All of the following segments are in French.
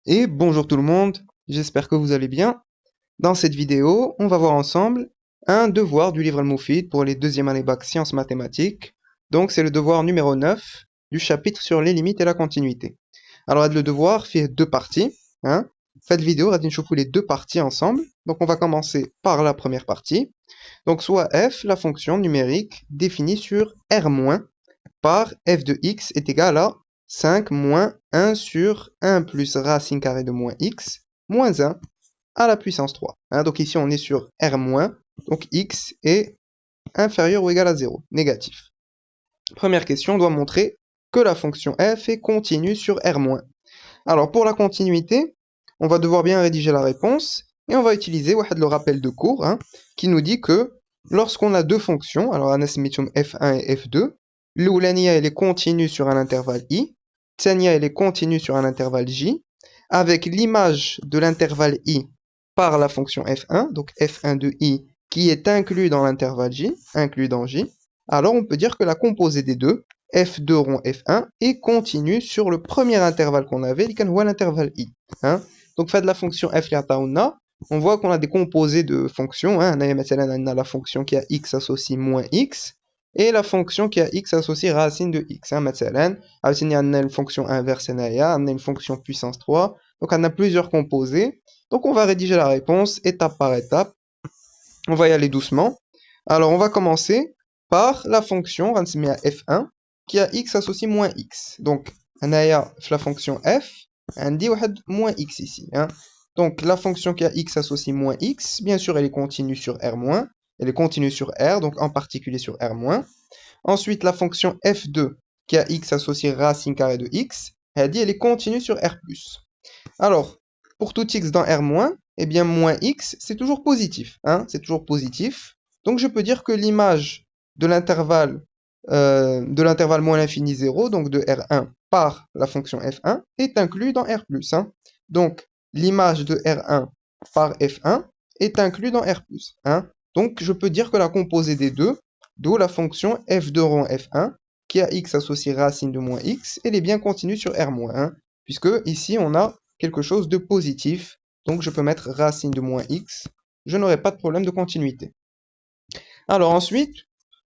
Et bonjour tout le monde, j'espère que vous allez bien. Dans cette vidéo, on va voir ensemble un devoir du livre Al-Moufid pour les deuxième année bac sciences mathématiques. Donc c'est le devoir numéro 9 du chapitre sur les limites et la continuité. Alors le devoir fait deux parties. Hein. Cette vidéo, on va les deux parties ensemble. Donc on va commencer par la première partie. Donc soit f, la fonction numérique définie sur R- par f de x est égal à 5 moins 1 sur 1 plus racine carrée de moins x moins 1 à la puissance 3. Hein, donc ici on est sur R-, donc x est inférieur ou égal à 0, négatif. Première question, on doit montrer que la fonction f est continue sur R-. Alors pour la continuité, on va devoir bien rédiger la réponse et on va utiliser le rappel de cours hein, qui nous dit que lorsqu'on a deux fonctions, alors on a f1 et f2, l'oulania elle est continue sur un intervalle i, tania elle est continue sur un intervalle j, avec l'image de l'intervalle i par la fonction f1, donc f1 de i qui est inclus dans l'intervalle j, inclus dans j, alors on peut dire que la composée des deux, f2 rond f1 est continue sur le premier intervalle qu'on avait, l'intervalle i. Hein. Donc, fait de la fonction f on voit qu'on a des composés de fonctions. Hein. On a la fonction qui a x associé moins x et la fonction qui a x associé racine de x. Hein. On a une fonction inverse, on a une fonction puissance 3. Donc, on a plusieurs composés. Donc, on va rédiger la réponse étape par étape. On va y aller doucement. Alors, on va commencer par la fonction, on va f1, qui a x associé moins x. Donc, on a la fonction f, on dit moins x ici. Hein. Donc, la fonction qui a x associé moins x, bien sûr, elle est continue sur R-, elle est continue sur R, donc en particulier sur R-. Ensuite, la fonction f2, qui a x associé racine carrée de x, elle est continue sur R+. Alors, pour tout x dans R-, eh bien, moins x, c'est toujours positif. Hein, c'est toujours positif. Donc, je peux dire que l'image de l'intervalle moins l'infini 0, donc de R1 par la fonction f1, est inclus dans R+. Hein. Donc, l'image de R1 par f1 est inclus dans R+. Hein. Donc, je peux dire que la composée des deux, d'où la fonction f2 rond f1, qui a x associé racine de moins x, elle est bien continue sur R-, hein, puisque ici, on a quelque chose de positif. Donc, je peux mettre racine de moins x. Je n'aurai pas de problème de continuité. Alors ensuite,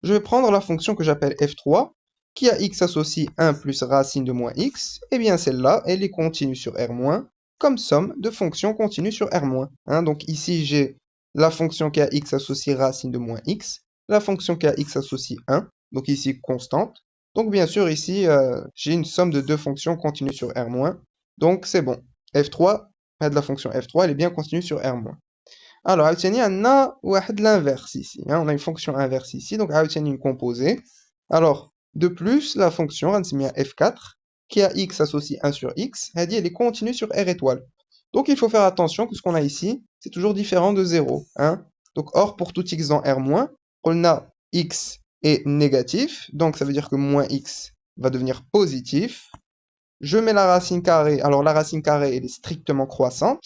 je vais prendre la fonction que j'appelle f3, qui a x associé 1 plus racine de moins x. Et bien celle-là, elle est continue sur R-, comme somme de fonctions continues sur R-. Hein, donc ici, j'ai la fonction qui a x associé racine de moins x, la fonction qui a x associé 1, donc ici constante. Donc bien sûr, ici, j'ai une somme de deux fonctions continues sur R-. Donc c'est bon. f3, de la fonction f3, elle est bien continue sur R-. Alors, on a l'inverse ici. Hein, on a une fonction inverse ici, donc une composée. Alors, de plus, la fonction f4, qui a x associé 1 sur x, elle est continue sur R étoile. Donc, il faut faire attention que ce qu'on a ici, c'est toujours différent de 0. Hein. Donc, or, pour tout x dans R-, on a x est négatif, donc ça veut dire que moins x va devenir positif. Je mets la racine carrée. Alors, la racine carrée, elle est strictement croissante.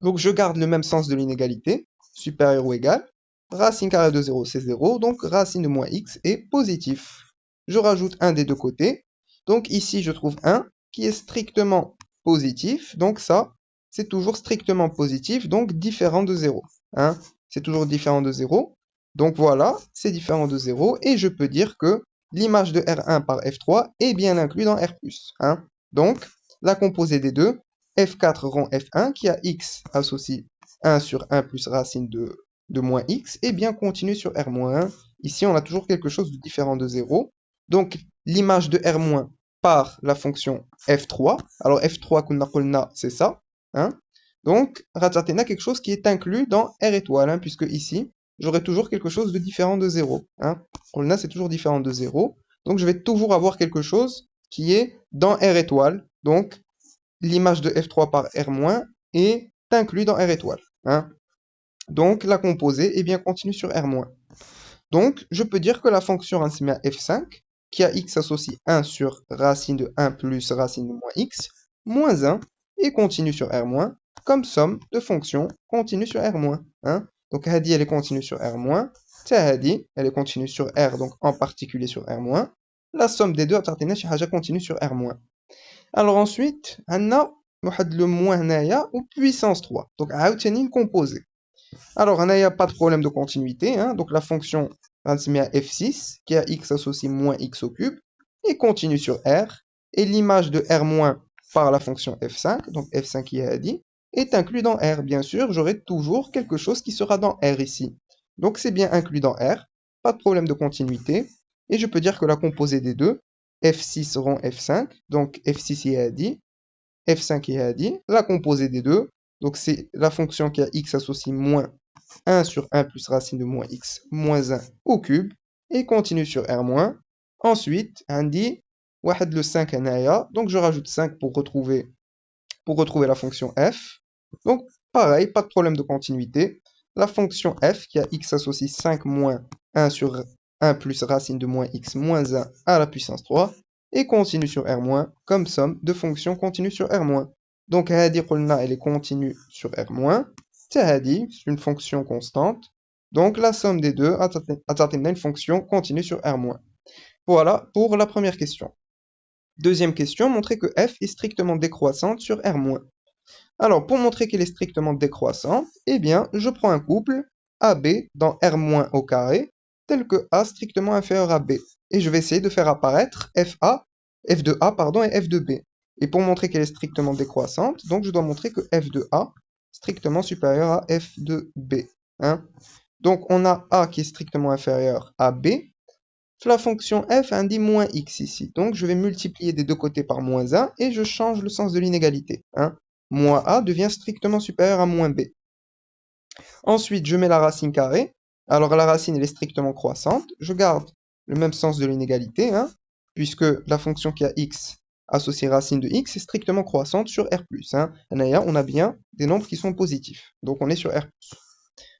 Donc, je garde le même sens de l'inégalité, supérieur ou égal. Racine carrée de 0, c'est 0. Donc, racine de moins x est positif. Je rajoute un des deux côtés. Donc, ici, je trouve 1 qui est strictement positif. Donc, ça, c'est toujours strictement positif, donc différent de 0. Hein? C'est toujours différent de 0. Donc, voilà, c'est différent de 0. Et je peux dire que l'image de R1 par F3 est bien inclus dans R+. Hein? Donc, la composée des deux, f4 rond f1 qui a x associé 1 sur 1 plus racine de moins x est bien continue sur R-. Ici, on a toujours quelque chose de différent de 0. Donc, l'image de R- par la fonction f3. Alors, f3 qu'on a, c'est ça. Hein. Donc, on a quelque chose qui est inclus dans R étoile, hein, puisque ici, j'aurai toujours quelque chose de différent de 0. Hein. On a, c'est toujours différent de 0. Donc, je vais toujours avoir quelque chose qui est dans R étoile. Donc, l'image de f3 par R- est inclus dans R étoile. Hein. Donc, la composée est bien continue sur R-. Donc, je peux dire que la fonction f5, qui a x associé 1 sur racine de 1 plus racine de moins x, moins 1, est continue sur R-, comme somme de fonctions continues sur R-. Hein. Donc, Hadi, elle est continue sur R-, Hadi, elle est continue sur R, donc en particulier sur R-. La somme des deux, continue sur R-. Alors ensuite, on a le moins هنايا au puissance 3. Donc, عاوتاني composé. Alors, il n'y a pas de problème de continuité. Hein, donc, la fonction f6 qui a x associé moins x au cube et continue sur R. Et l'image de R- par la fonction f5, donc f5 qui a dit, est inclus dans R. Bien sûr, j'aurai toujours quelque chose qui sera dans R ici. Donc, c'est bien inclus dans R. Pas de problème de continuité. Et je peux dire que la composée des deux, f6 rend f5. Donc, f6 y a dit, f5 y a dit. La composée des deux, donc c'est la fonction qui a x associé moins 1 sur 1 plus racine de moins x moins 1 au cube. Et continue sur R-. Ensuite, on dit, le 5 هنايا. Donc je rajoute 5 pour retrouver la fonction f. Donc pareil, pas de problème de continuité. La fonction f qui a x associé 5 moins 1 sur 1 plus racine de moins x moins 1 à la puissance 3 et continue sur R- comme somme de fonctions continues sur R-. Donc هذه قلنا elle est continue sur R-. تهدي c'est une fonction constante. Donc la somme des deux تعطينا une fonction continue sur R-. Voilà pour la première question. Deuxième question, montrer que f est strictement décroissante sur R-. Alors, pour montrer qu'elle est strictement décroissante, eh bien, je prends un couple AB dans R- au carré, tel que A strictement inférieur à B. Et je vais essayer de faire apparaître f de A pardon, et f de B. Et pour montrer qu'elle est strictement décroissante, donc je dois montrer que f de A strictement supérieur à f de B. Hein. Donc, on a A qui est strictement inférieur à B. La fonction f indique moins x ici. Donc, je vais multiplier des deux côtés par moins 1 et je change le sens de l'inégalité. Hein. Moins a devient strictement supérieur à moins b. Ensuite, je mets la racine carrée. Alors, la racine, elle est strictement croissante. Je garde le même sens de l'inégalité, hein, puisque la fonction qui a x associée racine de x est strictement croissante sur R+. Hein. On a bien des nombres qui sont positifs. Donc, on est sur R+.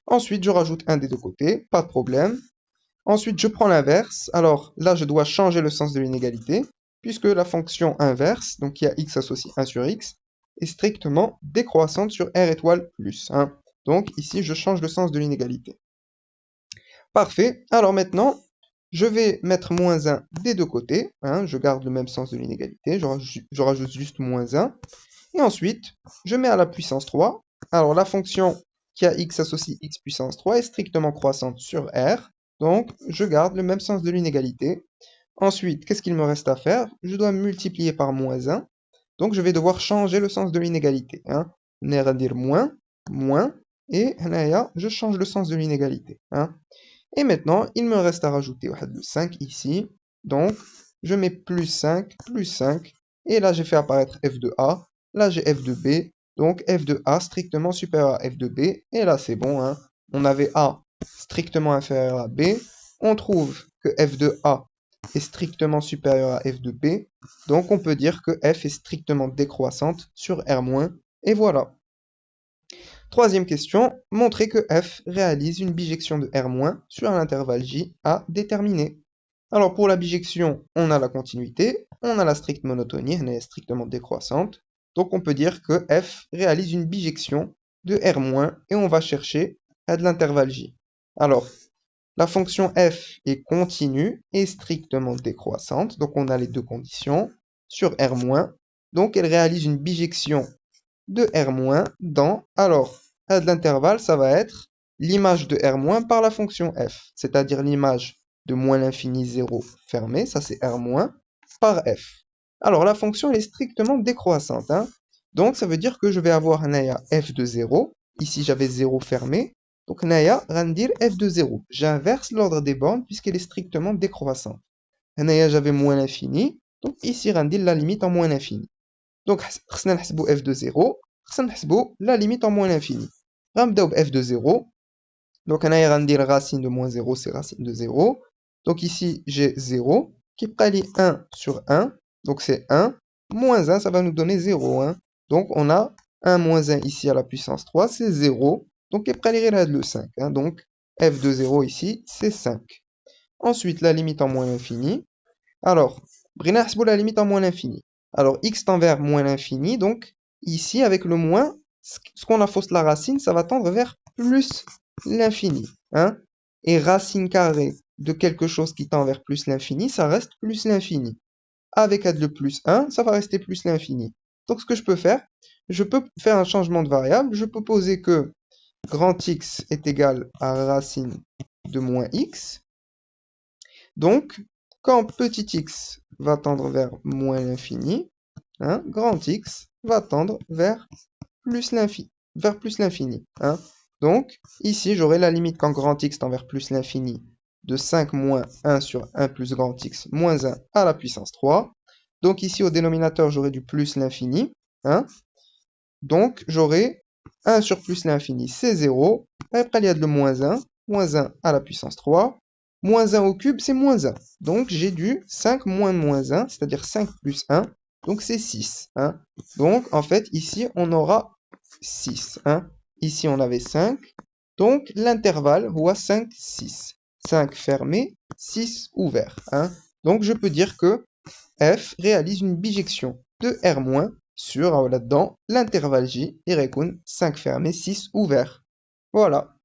Ensuite, je rajoute un des deux côtés, pas de problème. Ensuite, je prends l'inverse. Alors là, je dois changer le sens de l'inégalité, puisque la fonction inverse, donc qui a x associé 1 sur x, est strictement décroissante sur R étoile plus. Hein. Donc ici, je change le sens de l'inégalité. Parfait. Alors maintenant, je vais mettre moins 1 des deux côtés. Hein. Je garde le même sens de l'inégalité. Je rajoute juste moins 1. Et ensuite, je mets à la puissance 3. Alors la fonction qui a x associé x puissance 3 est strictement croissante sur R. Donc, je garde le même sens de l'inégalité. Ensuite, qu'est-ce qu'il me reste à faire? Je dois multiplier par moins 1. Donc, je vais devoir changer le sens de l'inégalité. Hein. Dire moins, moins, et je change le sens de l'inégalité. Hein. Et maintenant, il me reste à rajouter le 5 ici. Donc, je mets plus 5, et là, j'ai fait apparaître f de A. Là, j'ai f de B. Donc, f de A strictement supérieur à f de B. Et là, c'est bon. Hein. On avait A strictement inférieur à B. On trouve que f de A est strictement supérieur à f de B. Donc, on peut dire que f est strictement décroissante sur R-. Et voilà. Troisième question, montrer que f réalise une bijection de R- sur l'intervalle J à déterminer. Alors pour la bijection, on a la continuité, on a la stricte monotonie, elle est strictement décroissante. Donc on peut dire que f réalise une bijection de R- et on va chercher à de l'intervalle J. Alors, la fonction f est continue et strictement décroissante, donc on a les deux conditions, sur R-. Donc elle réalise une bijection de R- dans, alors, à de l'intervalle, ça va être l'image de R- par la fonction f, c'est-à-dire l'image de moins l'infini 0 fermé, ça c'est R- par f. Alors la fonction elle est strictement décroissante, hein. Donc ça veut dire que je vais avoir un f de 0, ici j'avais 0 fermé, donc naya randir f de 0. J'inverse l'ordre des bornes puisqu'elle est strictement décroissante. Naya j'avais moins l'infini, donc ici randir la limite en moins l'infini. Donc, خصنا نحسبوا f de 0, خصنا نحسبوا la limite en moins l'infini. غنبداو ب f de 0. Donc, هنايا غندير racine de moins 0, c'est racine de 0. Donc ici, j'ai 0, qui لي 1 sur 1. Donc c'est 1. Moins 1, ça va nous donner 0. Hein. Donc on a 1 moins 1 ici à la puissance 3, c'est 0. Donc كيبقى لي غير le 5. Hein. Donc f de 0 ici, c'est 5. Ensuite, la limite en moins l'infini. Alors, بغينا نحسبوا la limite en moins l'infini. Alors, x tend vers moins l'infini, donc ici, avec le moins, ce qu'on a fausse la racine, ça va tendre vers plus l'infini. Hein? Et racine carrée de quelque chose qui tend vers plus l'infini, ça reste plus l'infini. Avec le plus 1, ça va rester plus l'infini. Donc ce que je peux faire, je peux faire un changement de variable. Je peux poser que grand X est égal à racine de moins X. Donc, quand petit x va tendre vers moins l'infini, hein, grand X va tendre vers plus l'infini. Hein. Donc, ici, j'aurai la limite quand grand X tend vers plus l'infini de 5 moins 1 sur 1 plus grand X moins 1 à la puissance 3. Donc, ici, au dénominateur, j'aurai du plus l'infini. Hein. Donc, j'aurai 1 sur plus l'infini, c'est 0. Après, il y a de le moins 1 à la puissance 3. Moins 1 au cube, c'est moins 1. Donc, j'ai du 5 moins moins 1, c'est-à-dire 5 plus 1. Donc, c'est 6. Hein. Donc, en fait, ici, on aura 6. Hein. Ici, on avait 5. Donc, l'intervalle voit 5, 6. 5 fermé, 6 ouvert. Hein. Donc, je peux dire que f réalise une bijection de R- sur, là-dedans, l'intervalle J, y répond 5 fermé, 6 ouvert. Voilà.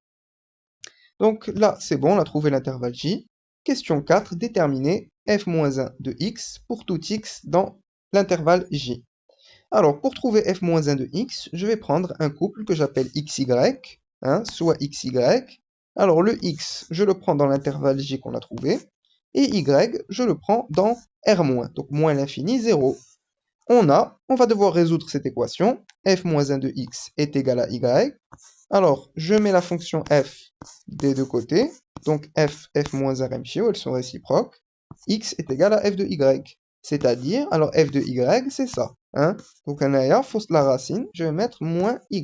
Donc là, c'est bon, on a trouvé l'intervalle J. Question 4, déterminer f-1 de x pour tout x dans l'intervalle J. Alors, pour trouver f-1 de x, je vais prendre un couple que j'appelle xy, hein, soit xy. Alors, le x, je le prends dans l'intervalle J qu'on a trouvé, et y, je le prends dans R-, donc moins l'infini, 0. On va devoir résoudre cette équation. f-1 de x est égal à y. Alors, je mets la fonction f des deux côtés. Donc, f-1 elles sont réciproques. X est égal à f de y. C'est-à-dire, alors f de y, c'est ça. Hein? Donc, on a fausse la racine, je vais mettre moins y.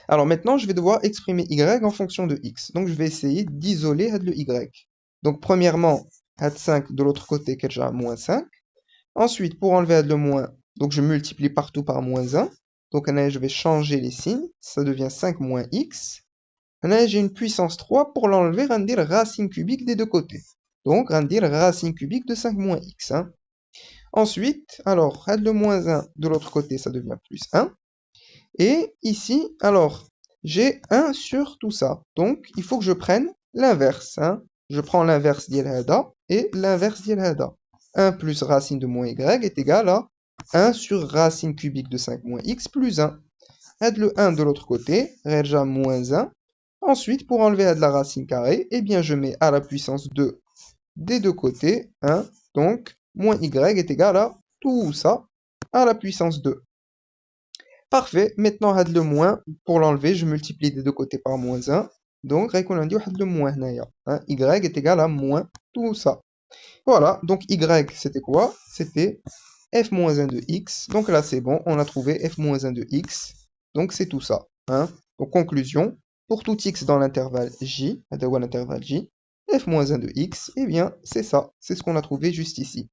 Alors maintenant, je vais devoir exprimer y en fonction de x. Donc, je vais essayer d'isoler le y. Donc, premièrement, 5 de l'autre côté, qui est déjà moins 5. Ensuite, pour enlever le moins, donc je multiplie partout par moins 1. Donc je vais changer les signes, ça devient 5 moins x. J'ai une puissance 3 pour l'enlever, on dire racine cubique des deux côtés. Donc on dire racine cubique de 5 moins x. Hein. Ensuite, alors, le moins 1 de l'autre côté, ça devient plus 1. Et ici, alors, j'ai 1 sur tout ça. Donc, il faut que je prenne l'inverse. Hein. Je prends l'inverse d'Yel Hada et l'inverse d'Yel Hada. 1 plus racine de moins y est égal à 1 sur racine cubique de 5 moins x plus 1. Aide le 1 de l'autre côté, réja moins 1. Ensuite, pour enlever de la racine carrée, eh bien, je mets à la puissance 2 des deux côtés. Hein, donc, moins y est égal à tout ça à la puissance 2. Parfait, maintenant, le moins, pour l'enlever, je multiplie des deux côtés par moins 1. Donc, on a dit le moins. Hein, y est égal à moins tout ça. Voilà, donc y, c'était quoi? C'était f-1 de x. Donc là, c'est bon, on a trouvé f-1 de x. Donc c'est tout ça. Hein. Donc conclusion, pour tout x dans l'intervalle j, l'intervalle j, f-1 de x, eh bien, c'est ça. C'est ce qu'on a trouvé juste ici.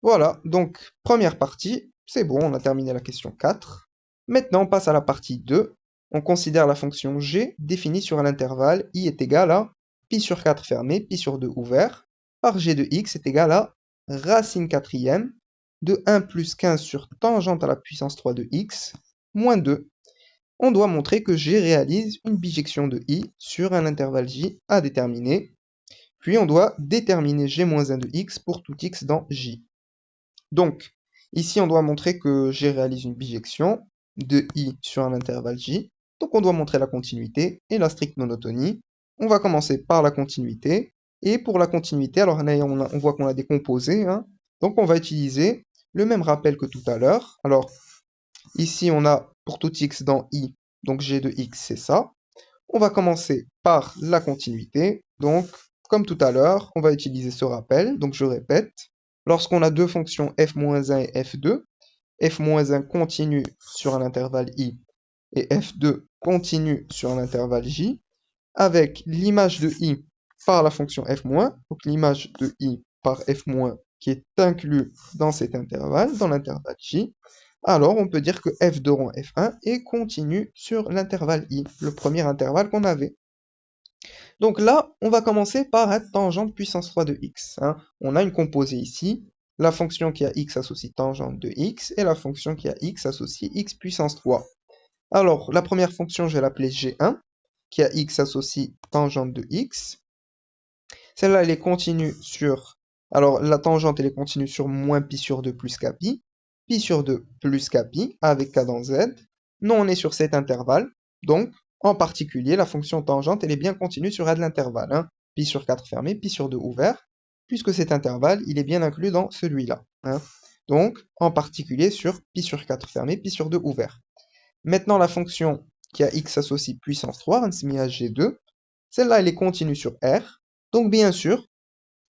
Voilà, donc première partie, c'est bon, on a terminé la question 4. Maintenant, on passe à la partie 2. On considère la fonction g définie sur un intervalle i est égal à pi sur 4 fermé, pi sur 2 ouvert, par g de x est égal à racine quatrième de 1 plus 15 sur tangente à la puissance 3 de x, moins 2. On doit montrer que g réalise une bijection de i sur un intervalle j à déterminer. Puis on doit déterminer g-1 de x pour tout x dans j. Donc, ici on doit montrer que g réalise une bijection de i sur un intervalle j. Donc on doit montrer la continuité et la stricte monotonie. On va commencer par la continuité. Et pour la continuité, alors on voit qu'on a des composés. Hein. Donc on va utiliser le même rappel que tout à l'heure. Alors ici on a pour tout x dans i, donc g de x c'est ça. On va commencer par la continuité. Donc comme tout à l'heure, on va utiliser ce rappel. Donc je répète, lorsqu'on a deux fonctions f-1 et f2, f-1 continue sur un intervalle i et f2 continue sur un intervalle j, avec l'image de i par la fonction f-, donc l'image de i par f- qui est inclus dans cet intervalle, dans l'intervalle j, alors on peut dire que f2 rond f1 est continu sur l'intervalle i, le premier intervalle qu'on avait. Donc là, on va commencer par être tangente puissance 3 de x. Hein. On a une composée ici, la fonction qui a x associe tangente de x, et la fonction qui a x associe x puissance 3. Alors, la première fonction, je vais l'appeler g1, qui a x associe tangente de x. Celle-là, elle est continue sur... Alors, la tangente, elle est continue sur moins pi sur 2 plus kpi. pi sur 2 plus kpi avec k dans z. Non, on est sur cet intervalle. Donc, en particulier, la fonction tangente, elle est bien continue sur a de l'intervalle. Hein. Pi sur 4 fermé, pi sur 2 ouvert. Puisque cet intervalle, il est bien inclus dans celui-là. Hein. Donc, en particulier sur pi sur 4 fermé, pi sur 2 ouvert. Maintenant, la fonction qui a x associe puissance 3, G2, celle-là, elle est continue sur R. Donc, bien sûr,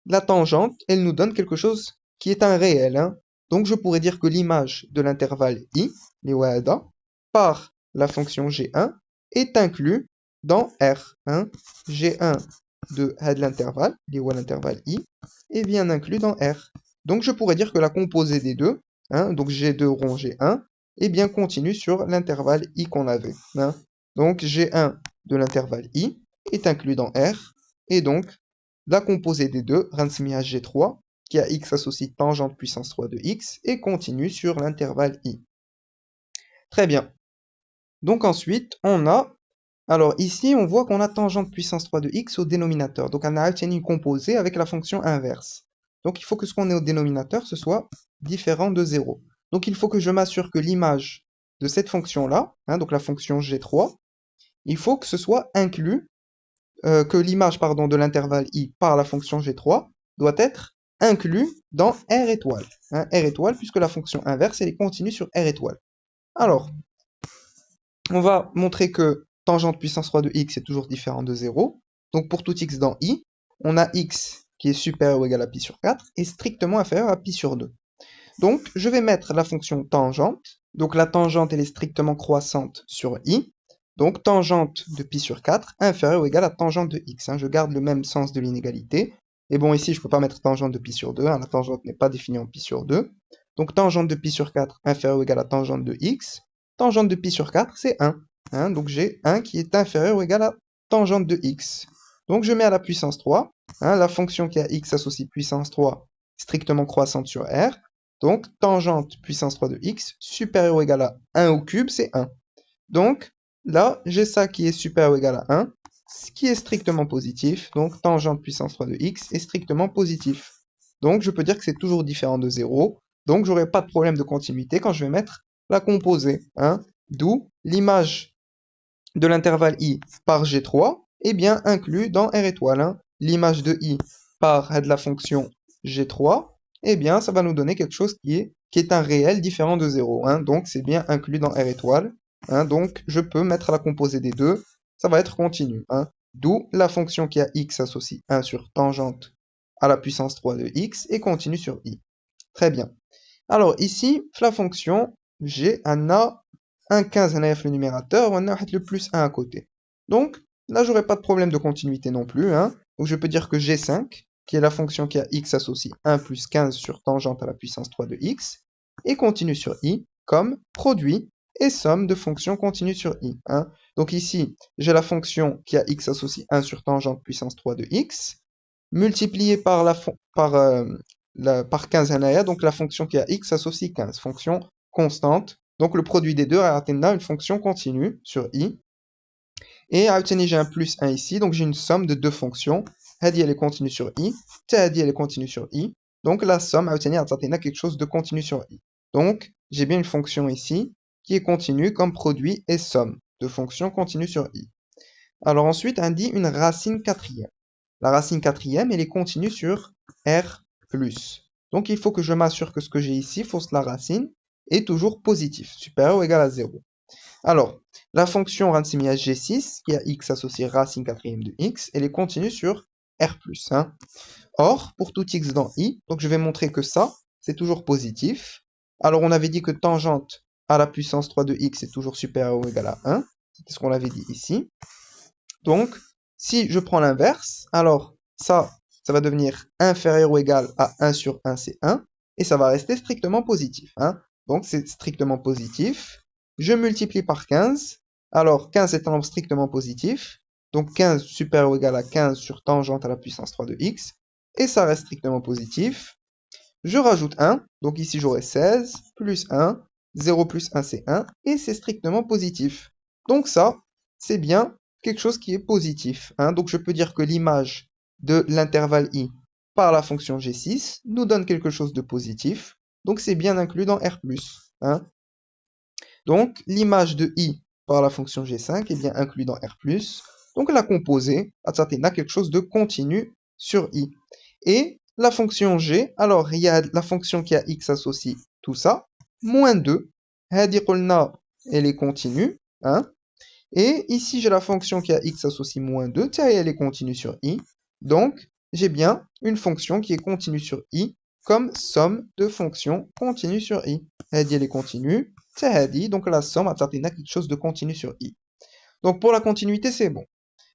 la tangente, elle nous donne quelque chose qui est un réel. Hein. Donc, je pourrais dire que l'image de l'intervalle I, par la fonction G1, est inclus dans R. Hein. G1 de l'intervalle, l'intervalle I, est bien inclus dans R. Donc, je pourrais dire que la composée des deux, hein, donc G2 rond G1, est bien continue sur l'intervalle I qu'on avait. Hein. Donc, G1 de l'intervalle I est inclus dans R, et donc, la composée des deux, G3, qui a x associe tangente puissance 3 de x, est continue sur l'intervalle I. Très bien. Donc ensuite, on a... Alors ici, on voit qu'on a tangente puissance 3 de x au dénominateur. Donc on a une composée avec la fonction inverse. Donc il faut que ce qu'on ait au dénominateur, ce soit différent de 0. Donc il faut que je m'assure que l'image de cette fonction-là, hein, donc la fonction G3, il faut que ce soit inclus, que l'image de l'intervalle I par la fonction G3 doit être inclus dans R étoile. Hein, R étoile, puisque la fonction inverse, elle est continue sur R étoile. Alors, on va montrer que tangente puissance 3 de x est toujours différent de 0. Donc pour tout x dans I, on a x qui est supérieur ou égal à pi sur 4 et strictement inférieur à pi sur 2. Donc je vais mettre la fonction tangente. Donc la tangente elle est strictement croissante sur I. Donc tangente de pi sur 4 inférieur ou égal à tangente de x. Hein. Je garde le même sens de l'inégalité. Et bon ici je ne peux pas mettre tangente de pi sur 2. Hein. La tangente n'est pas définie en pi sur 2. Donc tangente de pi sur 4 inférieur ou égal à tangente de x. Tangente de pi sur 4, c'est 1. Hein, donc j'ai 1 qui est inférieur ou égal à tangente de x. Donc je mets à la puissance 3. Hein, la fonction qui a x associe puissance 3 strictement croissante sur R. Donc tangente puissance 3 de x supérieur ou égal à 1 au cube, c'est 1. Donc là, j'ai ça qui est supérieur ou égal à 1, ce qui est strictement positif. Donc tangente puissance 3 de x est strictement positif. Donc je peux dire que c'est toujours différent de 0. Donc j'aurai pas de problème de continuité quand je vais mettre la composée. Hein, d'où l'image de l'intervalle I par G3 est bien inclus dans R étoile. Hein. L'image de I par de la fonction G3, eh bien ça va nous donner quelque chose qui est un réel différent de 0. Hein. Donc c'est bien inclus dans R étoile. Hein. Donc je peux mettre la composée des deux, ça va être continu. Hein. D'où la fonction qui a x associe 1 sur tangente à la puissance 3 de x est continue sur I. Très bien. Alors ici, la fonction G, on a un 15 le numérateur, on a le plus 1 à côté. Donc là, j'aurai pas de problème de continuité non plus. Hein. Donc je peux dire que G5, qui est la fonction qui a x associe 1 plus 15 sur tangente à la puissance 3 de x, est continue sur I comme produit et somme de fonctions continues sur I. Hein. Donc ici, j'ai la fonction qui a x associe 1 sur tangente puissance 3 de x, multiplié par, par 15 NAA, donc la fonction qui a x associe 15, fonction constante. Donc le produit des deux a une fonction continue sur I. Et j'ai un plus 1 ici, donc j'ai une somme de deux fonctions. Hadi elle est continue sur I, Hadi elle est continue sur I. Donc la somme a quelque chose de continu sur I. Donc j'ai bien une fonction ici qui est continue comme produit et somme de fonctions continues sur I. Alors ensuite on dit une racine quatrième. La racine quatrième elle est continue sur R+. Donc il faut que je m'assure que ce que j'ai ici, fausse la racine, est toujours positif, supérieur ou égal à 0. Alors, la fonction G6, qui a x associé racine quatrième de x, elle est continue sur R+. Hein. Or, pour tout x dans I, donc je vais montrer que ça, c'est toujours positif. Alors, on avait dit que tangente à la puissance 3 de x est toujours supérieur ou égal à 1. C'est ce qu'on avait dit ici. Donc, si je prends l'inverse, alors ça va devenir inférieur ou égal à 1 sur 1, c'est 1. Et ça va rester strictement positif. Hein. Donc, c'est strictement positif. Je multiplie par 15. Alors, 15 est un nombre strictement positif. Donc, 15 supérieur ou égal à 15 sur tangente à la puissance 3 de x. Et ça reste strictement positif. Je rajoute 1. Donc, ici, j'aurai 16 plus 1. 0 plus 1, c'est 1. Et c'est strictement positif. Donc, ça, c'est bien quelque chose qui est positif. Hein. Donc, je peux dire que l'image de l'intervalle I par la fonction G6 nous donne quelque chose de positif. donc c'est bien inclus dans R+. Hein. Donc, l'image de I par la fonction G5 est bien inclus dans R+. Donc, la composée, a quelque chose de continu sur I. Et la fonction G, alors il y a la fonction qui a X associe tout ça, moins 2. هذه قلنا, elle est continue. Hein. Et ici, j'ai la fonction qui a X associe moins 2, elle est continue sur I. Donc, j'ai bien une fonction qui est continue sur I comme somme de fonctions continues sur I. هذه elle est continue. Donc la somme a quelque chose de continu sur I. Donc pour la continuité, c'est bon.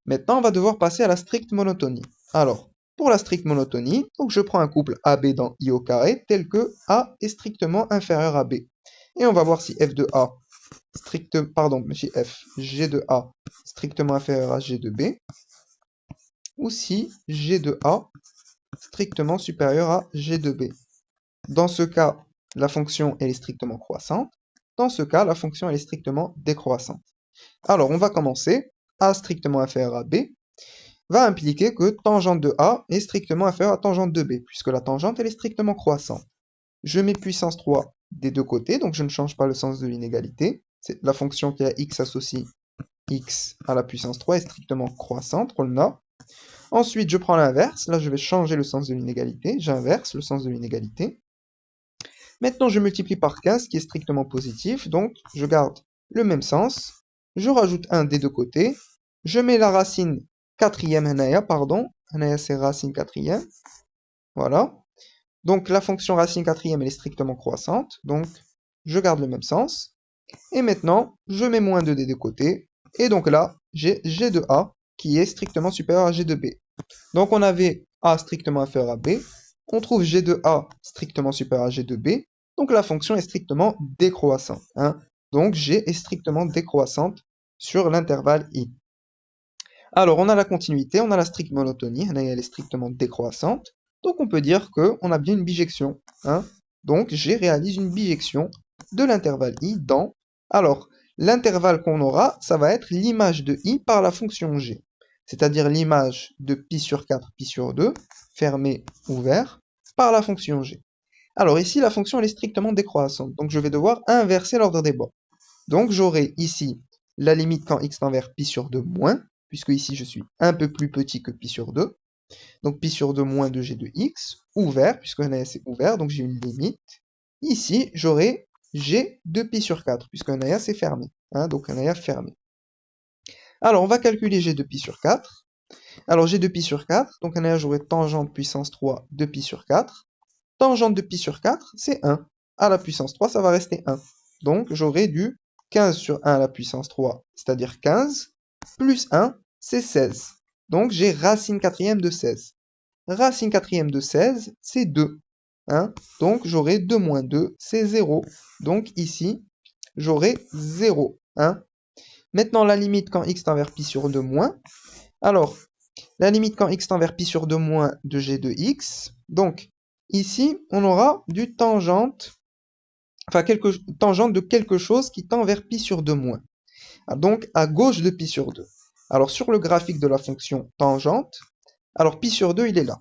Maintenant, on va devoir passer à la stricte monotonie. Alors, pour la stricte monotonie, donc je prends un couple AB dans I au carré tel que A est strictement inférieur à B. Et on va voir si F de A, G de A strictement inférieur à G de B, ou si G de A strictement supérieur à G de B. Dans ce cas, la fonction elle est strictement croissante. Dans ce cas, la fonction elle est strictement décroissante. Alors, on va commencer. A strictement inférieur à B va impliquer que tangente de A est strictement inférieure à tangente de B, puisque la tangente elle est strictement croissante. Je mets puissance 3 des deux côtés, donc je ne change pas le sens de l'inégalité. C'est la fonction qui a X associe X à la puissance 3 est strictement croissante, on l'a. Ensuite, je prends l'inverse. Là, je vais changer le sens de l'inégalité. J'inverse le sens de l'inégalité. Maintenant, je multiplie par 15, qui est strictement positif. Donc, je garde le même sens. Je rajoute 1 des deux côtés. Je mets la racine quatrième, c'est racine quatrième. Voilà. Donc, la fonction racine quatrième, elle est strictement croissante. Donc, je garde le même sens. Et maintenant, je mets moins 2 des deux côtés. Et donc là, j'ai G de A qui est strictement supérieur à G de B. Donc, on avait A strictement inférieur à B. On trouve G de A strictement supérieur à G de B. Donc, la fonction est strictement décroissante. Hein. Donc, G est strictement décroissante sur l'intervalle I. Alors, on a la continuité, on a la stricte monotonie. Elle est strictement décroissante. Donc, on peut dire qu'on a bien une bijection. Hein. Donc, G réalise une bijection de l'intervalle I dans... Alors, l'intervalle qu'on aura, ça va être l'image de I par la fonction G. C'est-à-dire l'image de pi sur 4, pi sur 2, fermé, ouvert, par la fonction G. Alors ici, la fonction elle est strictement décroissante, donc je vais devoir inverser l'ordre des bords. Donc j'aurai ici la limite quand x tend vers pi sur 2 moins, puisque ici je suis un peu plus petit que pi sur 2. Donc pi sur 2 moins 2g de x, ouvert, puisque un AS est ouvert, donc j'ai une limite. Ici, j'aurai g de pi sur 4, puisque un AS est fermé, hein, donc un AS fermé. Alors, on va calculer g de pi sur 4. Alors, g de pi sur 4, donc j'aurai tangente puissance 3 de pi sur 4. Tangente de pi sur 4, c'est 1. À la puissance 3, ça va rester 1. Donc, j'aurai du 15 sur 1 à la puissance 3, c'est-à-dire 15, plus 1, c'est 16. Donc, j'ai racine quatrième de 16. Racine quatrième de 16, c'est 2. Hein? Donc, j'aurai 2 moins 2, c'est 0. Donc, ici, j'aurai 0. Hein? Maintenant, la limite quand x tend vers pi sur 2 moins. Alors, la limite quand x tend vers pi sur 2 moins de g de x. Donc, ici, on aura du tangente, tangente de quelque chose qui tend vers pi sur 2 moins. Donc, à gauche de pi sur 2. Alors, sur le graphique de la fonction tangente, alors pi sur 2, il est là.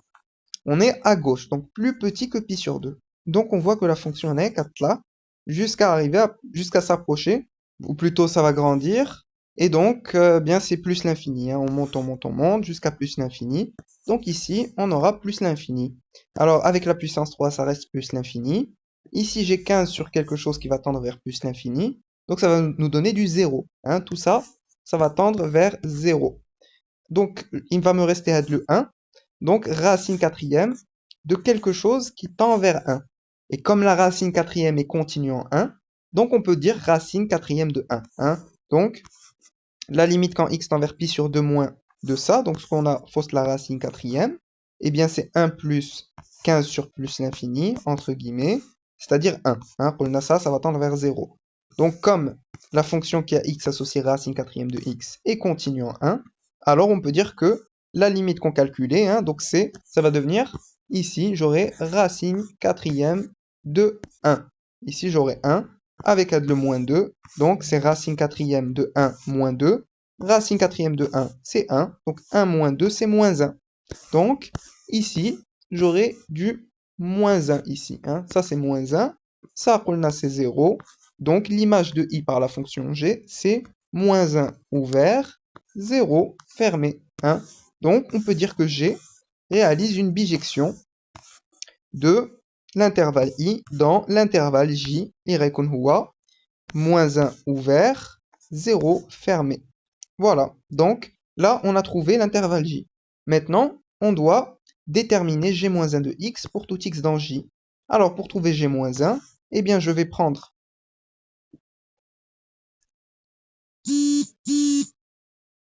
On est à gauche, donc plus petit que pi sur 2. Donc, on voit que la fonction est là, jusqu'à s'approcher, ou plutôt ça va grandir. Et donc, bien c'est plus l'infini. Hein. On monte jusqu'à plus l'infini. Donc ici, on aura plus l'infini. Alors, avec la puissance 3, ça reste plus l'infini. Ici, j'ai 15 sur quelque chose qui va tendre vers plus l'infini. Donc, ça va nous donner du 0. Hein. Tout ça, ça va tendre vers 0. Donc, il va me rester le 1. Donc, racine quatrième de quelque chose qui tend vers 1. Et comme la racine quatrième est continue en 1, donc on peut dire racine quatrième de 1. Hein. Donc, la limite quand x tend vers pi sur 2 moins de ça, donc ce qu'on a fausse la racine quatrième, eh bien c'est 1 plus 15 sur plus l'infini, entre guillemets, c'est-à-dire 1. Hein, pour le ça va tendre vers 0. Donc comme la fonction qui a x associée racine quatrième de x est continue en 1, alors on peut dire que la limite qu'on calculait, hein, donc ça va devenir, ici j'aurai racine quatrième de 1. Ici j'aurai 1. Avec le moins 2, donc c'est racine quatrième de 1 moins 2. Racine quatrième de 1, c'est 1. Donc 1 moins 2, c'est moins 1. Donc ici, j'aurai du moins 1 ici. Hein. Ça, c'est moins 1. Ça, c'est 0. Donc, l'image de i par la fonction g, c'est moins 1 ouvert, 0 fermé. Hein. Donc, on peut dire que g réalise une bijection de l'intervalle i dans l'intervalle j, يكون هو moins 1 ouvert, 0 fermé. Voilà, donc là, on a trouvé l'intervalle j. Maintenant, on doit déterminer g-1 de x pour tout x dans j. Alors, pour trouver g-1, eh bien, je vais prendre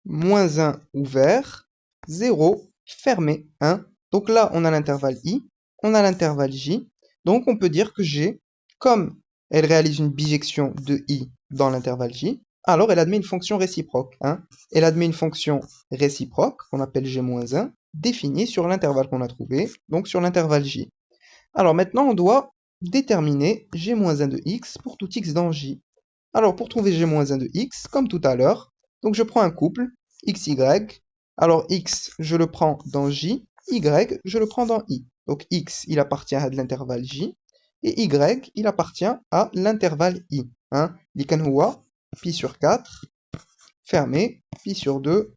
moins 1 ouvert, 0 fermé. Hein. Donc là, on a l'intervalle i, on a l'intervalle j. Donc, on peut dire que g, comme elle réalise une bijection de i dans l'intervalle j, alors elle admet une fonction réciproque. Hein. Elle admet une fonction réciproque, qu'on appelle g-1, définie sur l'intervalle qu'on a trouvé, donc sur l'intervalle j. Alors maintenant, on doit déterminer g-1 de x pour tout x dans j. Alors pour trouver g-1 de x, comme tout à l'heure, donc je prends un couple, x, y. Alors x, je le prends dans j, y, je le prends dans i. Donc x, il appartient à l'intervalle j, et y, il appartient à l'intervalle i. Hein? Pi sur 4, fermé, pi sur 2,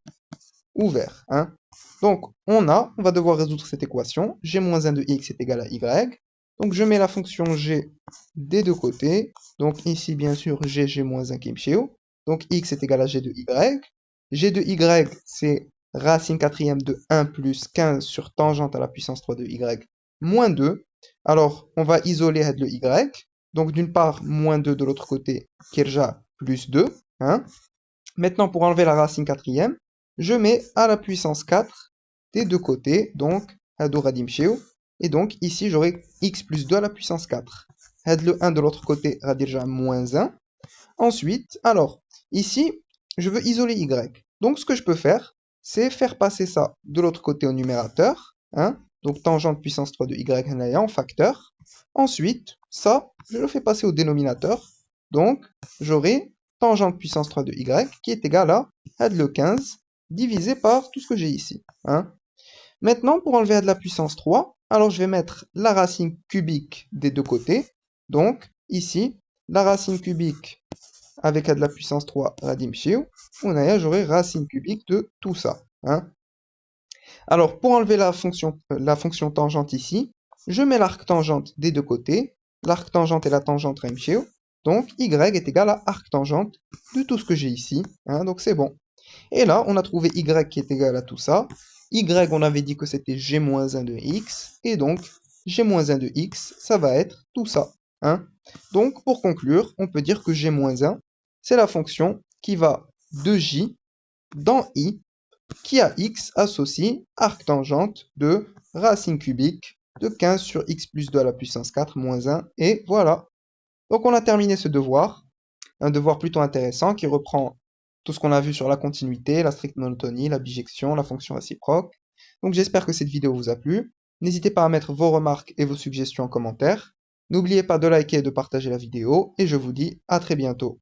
ouvert. Hein? Donc, on va devoir résoudre cette équation. G-1 de x est égal à y. Donc, je mets la fonction g des deux côtés. Donc, ici, bien sûr, g-1 qui est chéo. Donc, x est égal à g de y. G de y, c'est racine quatrième de 1 plus 15 sur tangente à la puissance 3 de y, moins 2. Alors, on va isoler le y. Donc, d'une part, moins 2 de l'autre côté, kirja plus 2. Hein. Maintenant, pour enlever la racine quatrième, je mets à la puissance 4 des deux côtés, donc hado radim sheo, et donc ici j'aurai x plus 2 à la puissance 4. Had le 1 de l'autre côté radirja moins 1. Ensuite, alors, ici, je veux isoler y. Donc ce que je peux faire, c'est faire passer ça de l'autre côté au numérateur, hein, donc tangente puissance 3 de y en facteur. Ensuite, ça, je le fais passer au dénominateur, donc j'aurai tangente puissance 3 de y qui est égal à had le 15 divisé par tout ce que j'ai ici. Hein. Maintenant, pour enlever de la puissance 3, alors je vais mettre la racine cubique des deux côtés. Donc, ici, la racine cubique avec de la puissance 3 radim shiu, j'aurai racine cubique de tout ça. Hein. Alors, pour enlever la fonction tangente ici, je mets l'arc tangente des deux côtés. L'arc tangente et la tangente radim shiu. Donc, y est égal à arc tangente de tout ce que j'ai ici. Hein, donc, c'est bon. Et là, on a trouvé y qui est égal à tout ça. Y, on avait dit que c'était g-1 de x. Et donc, g-1 de x, ça va être tout ça. Hein. Donc, pour conclure, on peut dire que g-1, c'est la fonction qui va de j dans i, qui a x associe arc tangente de racine cubique de 15 sur x plus 2 à la puissance 4 moins 1. Et voilà. Donc, on a terminé ce devoir. Un devoir plutôt intéressant qui reprend tout ce qu'on a vu sur la continuité, la stricte monotonie, la bijection, la fonction réciproque. Donc j'espère que cette vidéo vous a plu. N'hésitez pas à mettre vos remarques et vos suggestions en commentaire. N'oubliez pas de liker et de partager la vidéo, et je vous dis à très bientôt.